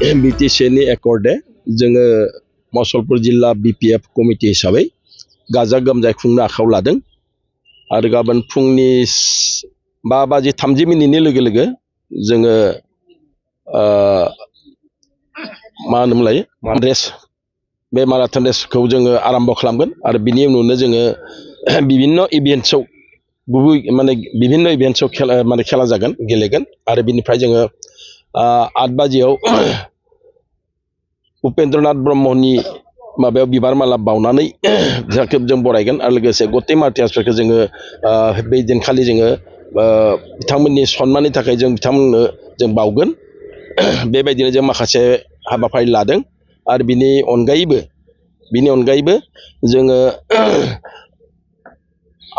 बिटिसिनि एकर्डे जोङो मुसलपुर जिल्ला बिपिएफ कमिटि हिसाबै गाजा गोमजायै खुंनो आखायाव लादों आरो गाबोन फुंनि 5:30 लोगो लोगो जोङो मा होनोमोनलाय रेस बे माराथन रेसखौ जोङो आरम्भ खालामगोन आरो बिनि उनावनो जोङो बिभिन्न इभेन्ट्सआव बिभिन्न इभेन्ट्सआव खेला जागोन गेलेगोन आरो बिनिफ्राय जोङो 8 बाजियाव उपेन्द्रनाथ ब्रह्मनि माबायाव बिबार माला बावनानै जों बरायगोन आरो लोगोसे गते मार्टियार्सफोरखौ जोङो बै दिनखालि जोङो बिथांमोननि सन्माननि थाखाय जों बिथांमोननो जों बावगोन बेबायदिनो जों माखासे हाबाफारि लादों आरो बिनि अनगायैबो जोङो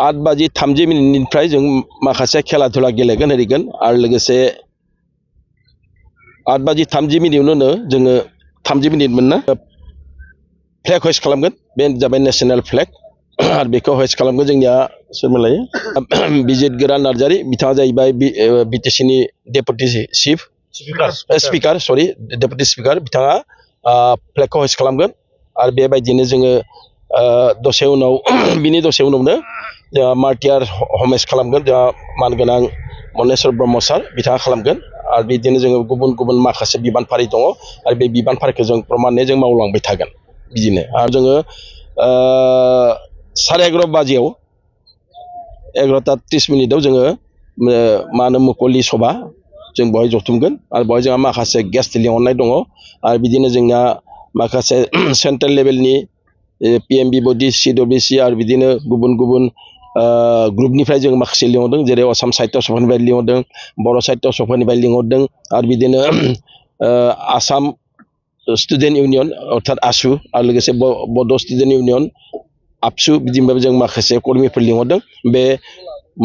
8:30 जों माखासे खेला धुला गेलेगोन ओरैगोन आरो लोगोसे 8:30 उनावनो जोङो 30 मिनिट मोनना फ्लेग हइस्ट खालामगोन बे जाबाय नेशनेल फ्लेग आरो बेखौ हइस्ट खालामगोन जोंनिया सोरमोन लायो बिजित गोरा नार्जारी बिथाङा जाहैबाय बिटिसिनि डेपुटि स्पिकार डेपुटि स्पिकार बिथाङा फ्लेगखौ हइस्ट खालामगोन आरो बेबायदिनो जोङो दसे उनावनो जोंहा मार्टियार हमेज खालामगोन जोंहा मानगोनां मनेस्वर ब्रह्म सार बिथाङा खालामगोन आरो बिदिनो जोङो गुबुन गुबुन माखासे बिबानफारि दङ आरो बे बिबानफारिखौ जों प्रमानै जों मावलांबाय थागोन बिदिनो आरो जोङो 11:30 बाजियाव 11:30 जोङो मा होनो मुकलि सभा जों बेवहाय जथुमगोन आरो बेवहाय जोंहा माखासे गेस्ट लिंहरनाय दङ आरो बिदिनो जोंना माखासे सेन्ट्रेल लेभेलनि पिएमबि बडि सिडब्लिउसि आरो बिदिनो गुबुन गुबुन ग्रुपनिफ्राय जों माखासे लिंहरदों जेरै आसाम साहित्य सभानिफ्राय लिंहरदों बर' साहित्य सभानिफ्राय लिंहरदों आरो बिदिनो आसाम स्टुडेन्ट इउनियन अर्थात आसु आरो लोगोसे बड' स्टुडेन्ट इउनियन आबसु बिदिनिफ्राय जों माखासे कर्मिफोर लिंहरदों बे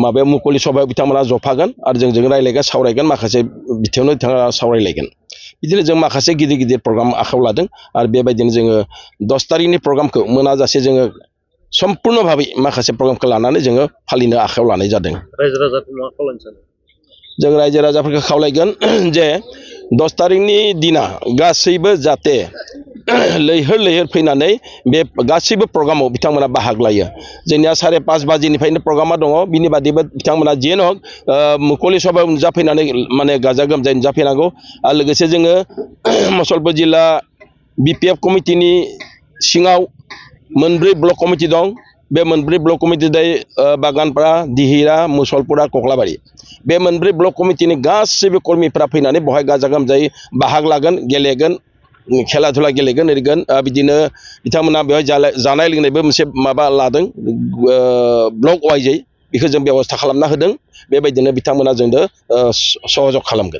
माबायाव मुकलि सभायाव बिथांमोना जफागोन आरो जोंजों रायलायगोन सावरायगोन माखासे बिथिङावनो बिथाङा सावरायलायगोन बिदिनो जों माखासे गिदिर गिदिर प्रग्राम आखायाव लादों आरो बेबायदिनो जोङो 10 तारिखनि प्रग्रामखौ मोनाजासे जोङो सम्पुर्ण भाबै माखासे प्रग्रामखौ लानानै जोङो फालिनो आखायाव लानाय जादों जों रायजो राजाफोरखौ खावलायगोन जे 10 तारिखनि दिना गासैबो जाहाथे लैहोर फैनानै बे गासैबो प्रग्रामाव बिथांमोना बाहागो लायो जोंनिया 5:30 बाजिनिफ्रायनो प्रग्रामा दङ बिनि बादैबो बिथांमोना जियानो हक मुकलि सभायाव नुजाफैनानै माने गाजा गोमजायै नुजाफैनांगौ आरो लोगोसे जोङो मुसलपुर जिल्ला बिपिएफ कमिटिनि सिङाव 4 ब्लक कमिटि दं बे 4 ब्लक कमिटि बागानपारा दिहिरा मुसलपुरा कक्लाबारि बे 4 ब्लक कमिटिनि गासैबो कर्मिफ्रा फैनानै बेवहाय गाजा गोमजायै बाहागो लागोन गेलेगोन खेला धुला गेलेगोन ओरैगोन बिदिनो बिथांमोना बेवहाय जानाय लोंनायबो मोनसे माबा लादों ब्लक वाइजै बेखौ जों बेबस्था खालामना होदों बेबायदिनो बिथांमोना जोंनो सहयोग खालामगोन